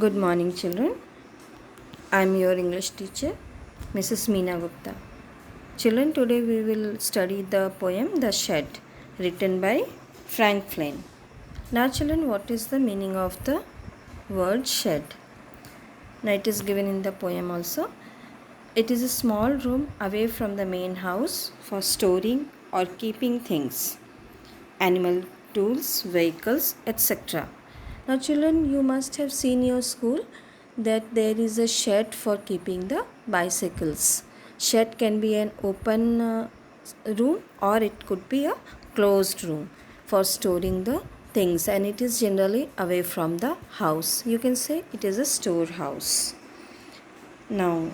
Good morning, children. I am your English teacher, Mrs. Meena Gupta. Children, today we will study the poem The Shed, written by Frank Flynn. Now, children, what is the meaning of the word shed? Now, it is given in the poem also. It is a small room away from the main house for storing or keeping things, animal tools, vehicles, etc. Now, children, you must have seen your school that there is a shed for keeping the bicycles. Shed can be an open room or it could be a closed room for storing the things, and it is generally away from the house. You can say it is a storehouse. Now,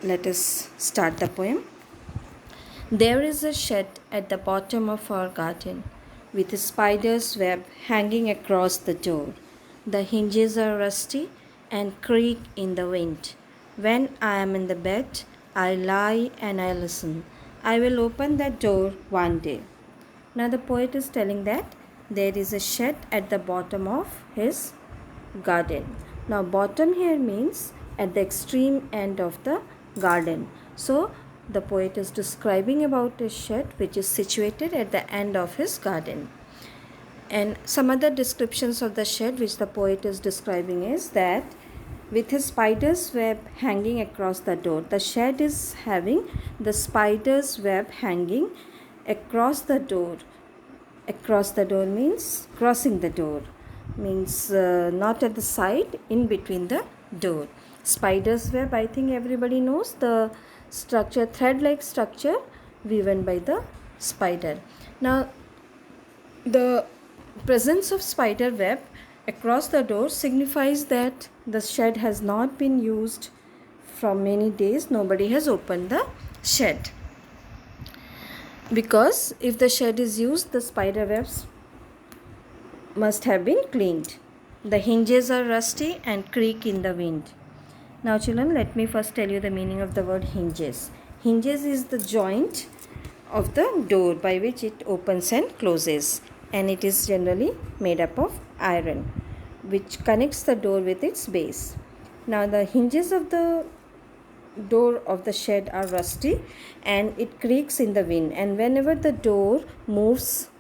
let us start the poem. There is a shed at the bottom of our garden with a spider's web hanging across the door. The hinges are rusty and creak in the wind. When I am in the bed, I lie and I listen. I will open that door one day. Now, the poet is telling that there is a shed at the bottom of his garden. Now, bottom here means at the extreme end of the garden. So, the poet is describing about a shed which is situated at the end of his garden. And some other descriptions of the shed which the poet is describing is that with his spider's web hanging across the door. The shed is having the spider's web hanging across the door. Across the door means crossing the door, means not at the side, in between the door. Spider's web, I think everybody knows, the structure, thread like structure woven by the spider. Now, the presence of spider web across the door signifies that the shed has not been used from many days. Nobody has opened the shed, because if the shed is used, the spider webs must have been cleaned. The hinges are rusty and creak in the wind. Now, children, let me first tell you the meaning of the word hinges. Hinges is the joint of the door by which it opens and closes, and it is generally made up of iron, which connects the door with its base. Now, the hinges of the door of the shed are rusty and it creaks in the wind, and whenever the door moves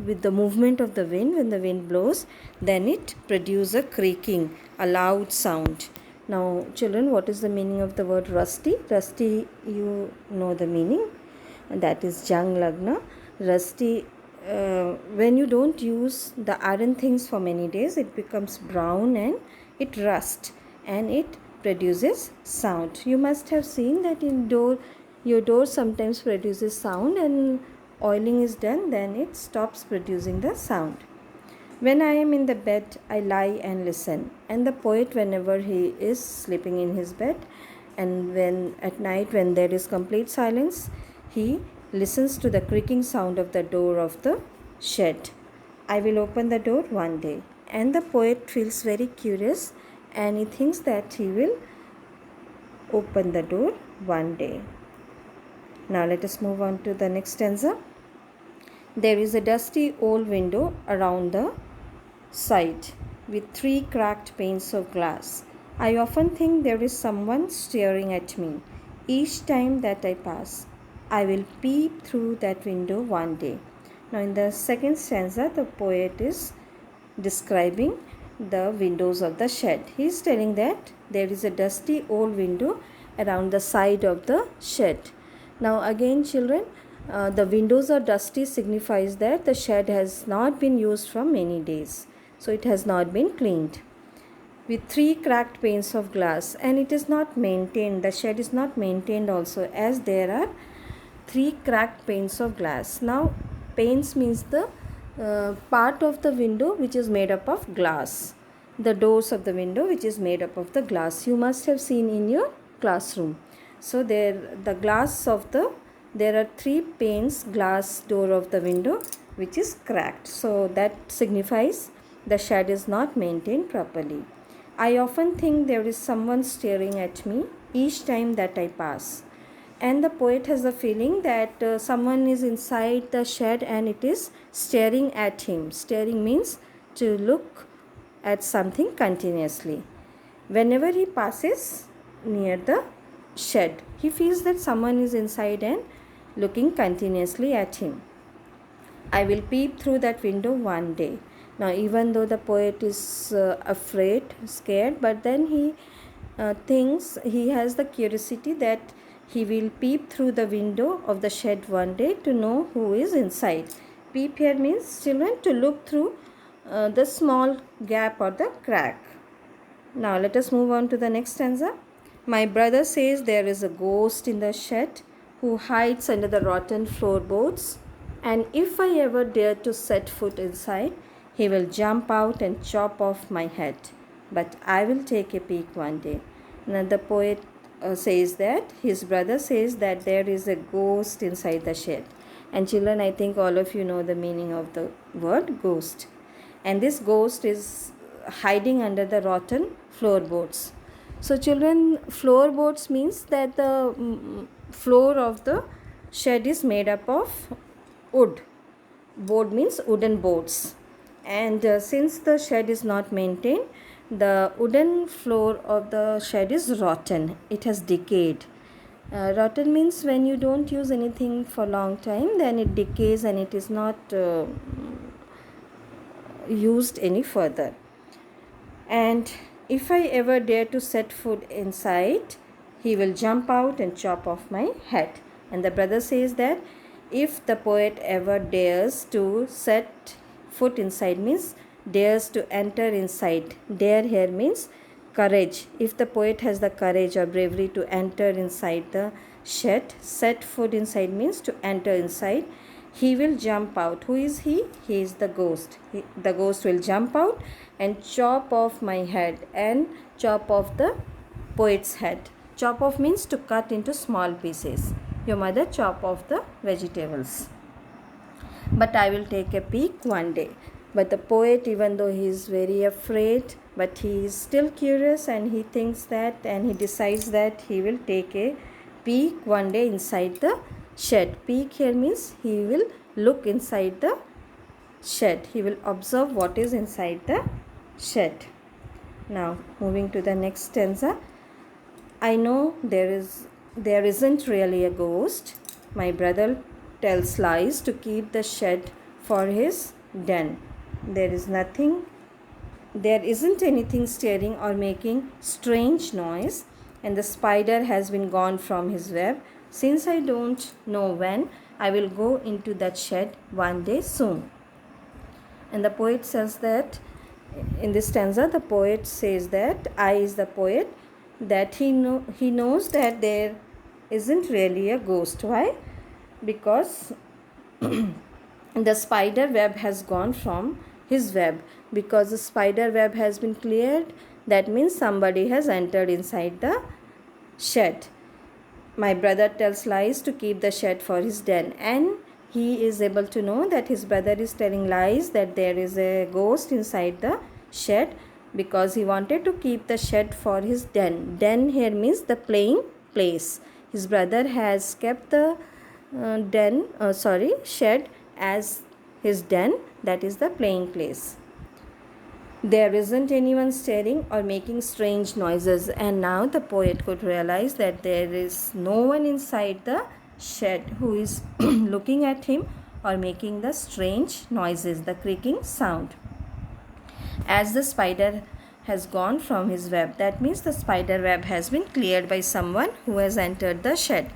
with the movement of the wind, when the wind blows, then it produces a creaking, a loud sound. Now, children, what is the meaning of the word rusty? Rusty, you know the meaning, and that is jung lagna. Rusty, when you don't use the iron things for many days, it becomes brown and it rusts and it produces sound. You must have seen that your door sometimes produces sound, and oiling is done, then it stops producing the sound. When I am in the bed, I lie and listen. And the poet, whenever he is sleeping in his bed, and when at night when there is complete silence, he listens to the creaking sound of the door of the shed. I will open the door one day. And the poet feels very curious and he thinks that he will open the door one day. Now let us move on to the next stanza. There is a dusty old window around the side with 3 cracked panes of glass. I often think there is someone staring at me. Each time that I pass, I will peep through that window one day. Now, in the second stanza, the poet is describing the windows of the shed. He is telling that there is a dusty old window around the side of the shed. Now, again, children, the windows are dusty signifies that the shed has not been used for many days. So, it has not been cleaned. With 3 cracked panes of glass, and it is not maintained, the shed is not maintained also, as there are 3 cracked panes of glass. Now, panes means the part of the window which is made up of glass. The doors of the window which is made up of the glass. You must have seen in your classroom. So, there are 3 panes glass door of the window which is cracked. So, that signifies the shed is not maintained properly. I often think there is someone staring at me each time that I pass. And the poet has the feeling that someone is inside the shed and it is staring at him. Staring means to look at something continuously. Whenever he passes near the shed, he feels that someone is inside and looking continuously at him. I will peep through that window one day. Now, even though the poet is afraid, scared, but then he thinks, he has the curiosity that he will peep through the window of the shed one day to know who is inside. Peep here means, children, to look through the small gap or the crack. Now let us move on to the next stanza. My brother says there is a ghost in the shed who hides under the rotten floorboards, and if I ever dare to set foot inside, he will jump out and chop off my head. But I will take a peek one day. Now the poet says that his brother says that there is a ghost inside the shed. And children, I think all of you know the meaning of the word ghost. And this ghost is hiding under the rotten floorboards. So children, floorboards means that the floor of the shed is made up of wood. Board means wooden boards. And since the shed is not maintained, the wooden floor of the shed is rotten. It has decayed. Rotten means when you don't use anything for a long time, then it decays and it is not used any further. And if I ever dare to set foot inside, he will jump out and chop off my head. And the brother says that if the poet ever dares to set foot inside means dares to enter inside. Dare here means courage. If the poet has the courage or bravery to enter inside the shed, set foot inside means to enter inside, he will jump out. Who is he? He is the ghost. The ghost will jump out and chop off my head and chop off the poet's head. Chop off means to cut into small pieces. Your mother chop off the vegetables. But I will take a peek one day. But the poet, even though he is very afraid, but he is still curious and he thinks that and he decides that he will take a peek one day inside the shed. Peek here means he will look inside the shed. He will observe what is inside the shed. Now moving to the next stanza. I know there isn't really a ghost. My brother tells lies to keep the shed for his den. There isn't anything stirring or making strange noise, and the spider has been gone from his web. Since I don't know when, I will go into that shed one day soon. And the poet says that, in this stanza, the poet says that I is the poet, that he knows that there isn't really a ghost. Why? Because the spider web has gone from his web. Because the spider web has been cleared, that means somebody has entered inside the shed. My brother tells lies to keep the shed for his den, and he is able to know that his brother is telling lies, that there is a ghost inside the shed, because he wanted to keep the shed for his den. Den here means the playing place. His brother has kept the shed as his den, that is the playing place. There isn't anyone staring or making strange noises, and now the poet could realize that there is no one inside the shed who is looking at him or making the strange noises, the creaking sound. As the spider has gone from his web, that means the spider web has been cleared by someone who has entered the shed.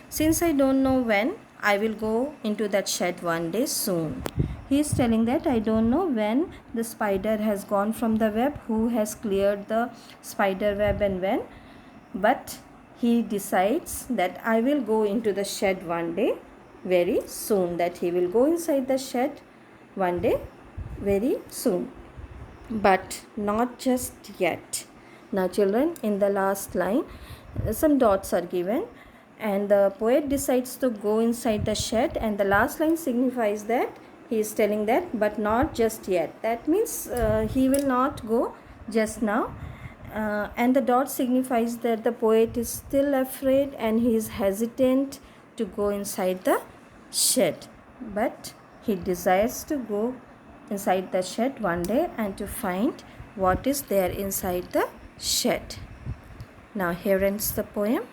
Since I don't know when, I will go into that shed one day soon. He is telling that I don't know when the spider has gone from the web, who has cleared the spider web and when, but he decides that I will go into the shed one day very soon, that he will go inside the shed one day very soon. But not just yet. Now children, in the last line, some dots are given and the poet decides to go inside the shed, and the last line signifies that he is telling that but not just yet. That means he will not go just now, and the dot signifies that the poet is still afraid and he is hesitant to go inside the shed, but he desires to go inside the shed one day and to find what is there inside the shed. Now here ends the poem.